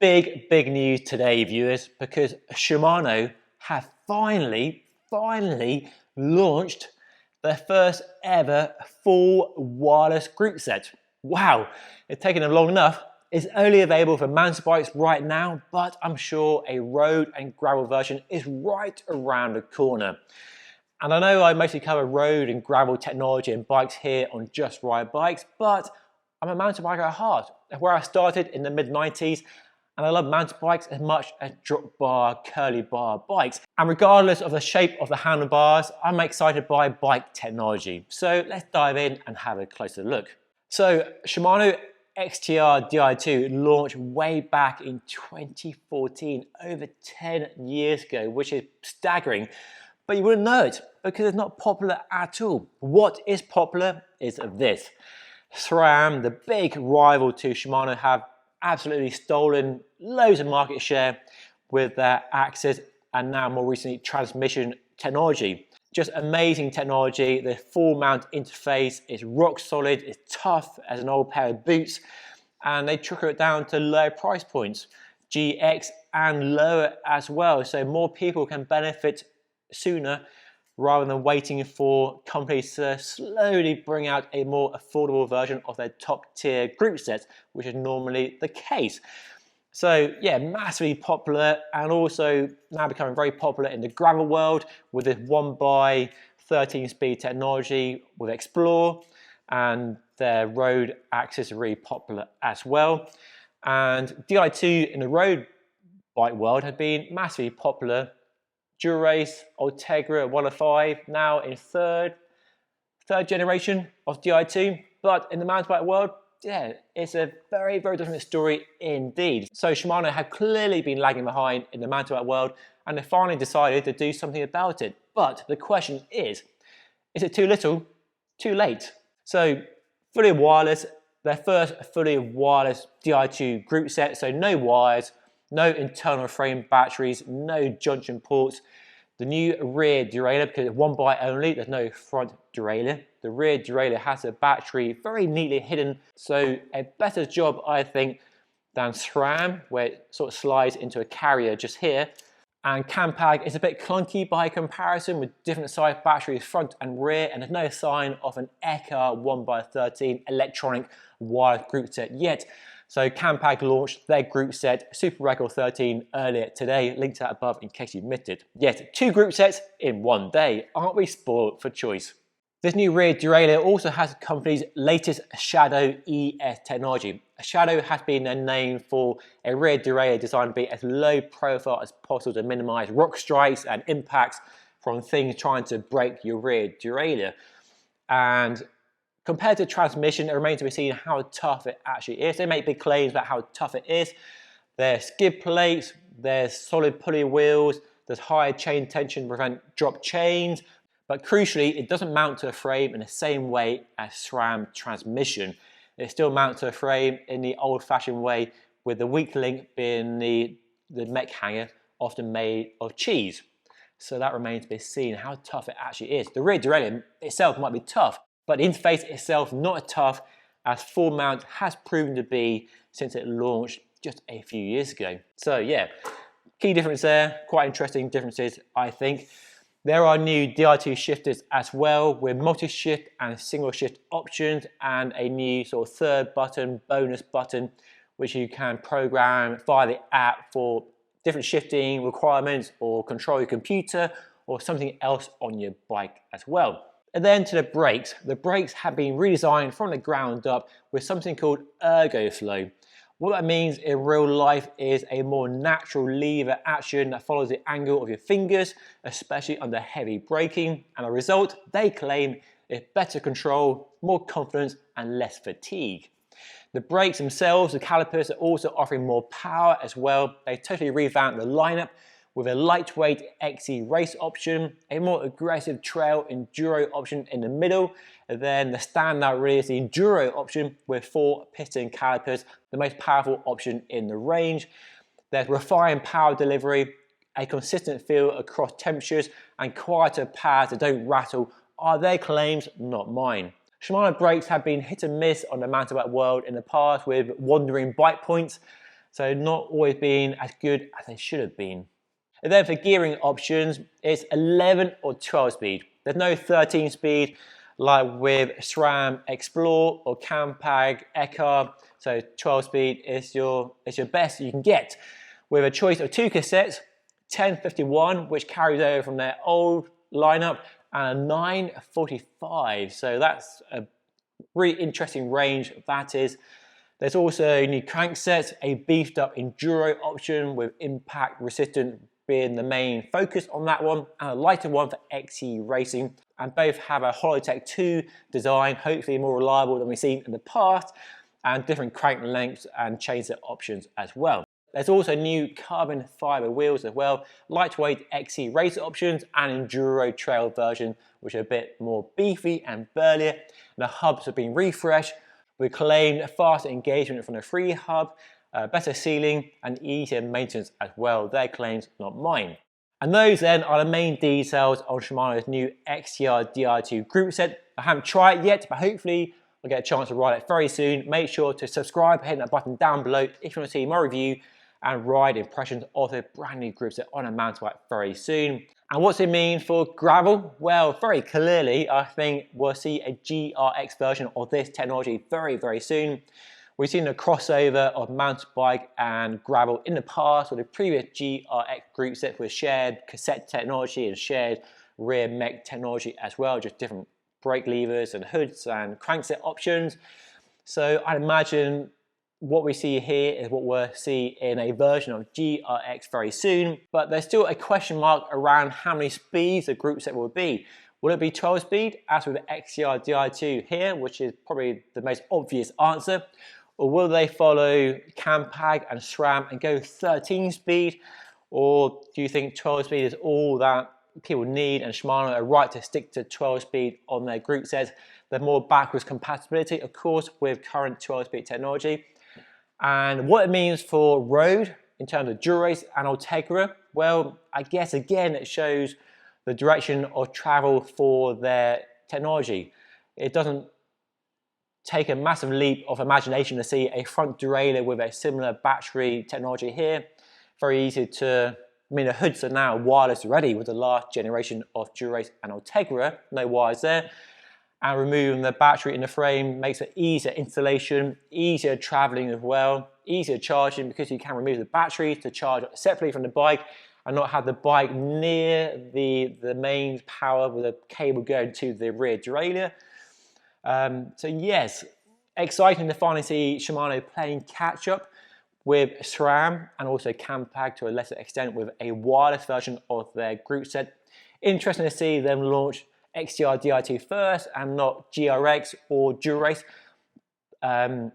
Big news today, viewers, because Shimano have finally launched their first ever full wireless group set. Wow, it's taken them long enough. It's only available for mountain bikes right now, but I'm sure a road and gravel version is right around the corner. And I know I mostly cover road and gravel technology and bikes here on Just Ride Bikes, but I'm a mountain biker at heart, where I started in the mid-90s, and I love mountain bikes as much as drop bar, curly bar bikes. And regardless of the shape of the handlebars, I'm excited by bike technology. So let's dive in and have a closer look. So Shimano XTR Di2 launched way back in 2014, over 10 years ago, which is staggering. But you wouldn't know it because it's not popular at all. What is popular is this. SRAM, the big rival to Shimano, have absolutely stolen loads of market share with their axis and now more recently transmission technology. Just amazing technology. The full mount interface is rock solid, it's tough as an old pair of boots, and they trickle it down to low price points, GX and lower as well, so more people can benefit sooner rather than waiting for companies to slowly bring out a more affordable version of their top tier group sets, which is normally the case. So yeah, massively popular, and also now becoming very popular in the gravel world with this 1x13 speed technology with Explore, and their road axis are really popular as well. And Di2 in the road bike world has been massively popular. Dura-Ace, Ultegra 105, now in third generation of Di2. But in the mountain bike world, yeah, it's a very different story indeed. So Shimano have clearly been lagging behind in the mountain bike world, and they finally decided to do something about it. But the question is it too little, too late? So fully wireless, their first fully wireless Di2 group set, so no wires, no internal frame batteries, no junction ports. The new rear derailleur, because it's one bike only, there's no front derailleur. The rear derailleur has a battery very neatly hidden, so a better job, I think, than SRAM, where it sort of slides into a carrier just here. And Campag is a bit clunky by comparison with different size batteries front and rear, and there's no sign of an ECA 1x13 electronic wireless group set yet. So Campag launched their group set Super Record 13 earlier today, linked out above in case you missed it. Yet two group sets in one day. Aren't we spoiled for choice? This new rear derailleur also has the company's latest Shadow ES technology. Shadow has been their name for a rear derailleur designed to be as low profile as possible to minimize rock strikes and impacts from things trying to break your rear derailleur. And compared to transmission, it remains to be seen how tough it actually is. They make big claims about how tough it is. There's skid plates, there's solid pulley wheels, there's higher chain tension to prevent drop chains, but crucially, it doesn't mount to a frame in the same way as SRAM transmission. It still mounts to a frame in the old-fashioned way, with the weak link being the mech hanger, often made of cheese. So that remains to be seen how tough it actually is. The rear derailleur itself might be tough, but the interface itself not as tough as full mount has proven to be since it launched just a few years ago. So yeah, key difference there, quite interesting differences I think. There are new Di2 shifters as well with multi-shift and single shift options, and a new sort of third button, bonus button, which you can program via the app for different shifting requirements or control your computer or something else on your bike as well. And then to the brakes. The brakes have been redesigned from the ground up with something called ErgoFlow. What that means in real life is a more natural lever action that follows the angle of your fingers, especially under heavy braking, and a result, they claim, is better control, more confidence, and less fatigue. The brakes themselves, the calipers, are also offering more power as well. They totally revamped the lineup with a lightweight XE race option, a more aggressive trail enduro option in the middle, and then the standout really is the enduro option with 4 piston calipers, the most powerful option in the range. There's refined power delivery, a consistent feel across temperatures, and quieter pads that don't rattle are their claims, not mine. Shimano brakes have been hit and miss on the mountain bike world in the past with wandering bite points. so not always been as good as they should have been. And then for gearing options, it's 11 or 12 speed. There's no 13 speed like with SRAM Explore or Campag Eka. So 12 speed is your best you can get, with a choice of two cassettes, 1051, which carries over from their old lineup, and a 945. So that's a really interesting range, that is. There's also new cranksets, a beefed up enduro option with impact resistant being the main focus on that one, and a lighter one for XC racing. And both have a Holotech 2 design, hopefully more reliable than we've seen in the past, and different crank lengths and chainset options as well. There's also new carbon fiber wheels as well, lightweight XC racer options, and enduro trail version, which are a bit more beefy and burlier. And the hubs have been refreshed. We claimed faster engagement from the free hub, better sealing, and easier maintenance as well. Their claims, not mine. And those then are the main details on Shimano's new XTR Di2 group set. I haven't tried it yet, but hopefully I'll get a chance to ride it very soon. Make sure to subscribe, hit that button down below if you want to see my review and ride impressions of the brand new group set on a mountain bike very soon. And what's it mean for gravel? Well, very clearly, I think we'll see a GRX version of this technology very, very soon. We've seen a crossover of mountain bike and gravel in the past with the previous GRX group set with shared cassette technology and shared rear mech technology as well, just different brake levers and hoods and crankset options. So I'd imagine what we see here is what we'll see in a version of GRX very soon, but there's still a question mark around how many speeds the group set will be. Will it be 12 speed as with the XTR Di2 here, which is probably the most obvious answer, or will they follow Campag and SRAM and go 13 speed, or do you think 12 speed is all that people need and Shimano are right to stick to 12 speed on their group sets? They're more backwards compatibility, of course, with current 12 speed technology. And what it means for road in terms of Dura-Ace and Ultegra, well, I guess again it shows the direction of travel for their technology. It doesn't take a massive leap of imagination to see a front derailleur with a similar battery technology here. Very easy to, I mean, the hoods are now wireless already with the last generation of Dura-Ace and Ultegra, no wires there. And removing the battery in the frame makes it easier installation, easier traveling as well, easier charging because you can remove the battery to charge separately from the bike and not have the bike near the main power with a cable going to the rear derailleur. So yes, exciting to finally see Shimano playing catch up with SRAM and also Campag to a lesser extent with a wireless version of their group set. Interesting to see them launch XTR Di2 first and not GRX or Dura-Ace, and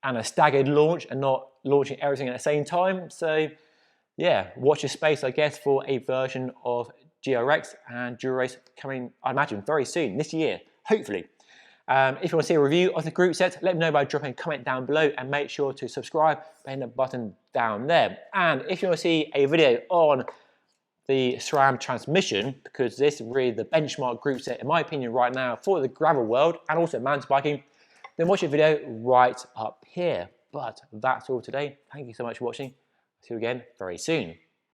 a staggered launch and not launching everything at the same time. So yeah, watch your space, I guess, for a version of GRX and Dura-Ace coming, I imagine, very soon, this year, hopefully. If you want to see a review of the group set, let me know by dropping a comment down below and make sure to subscribe by hitting the button down there. And if you want to see a video on the SRAM transmission, because this is really the benchmark group set, in my opinion, right now for the gravel world and also mountain biking, then watch the video right up here. But that's all today. Thank you so much for watching. See you again very soon.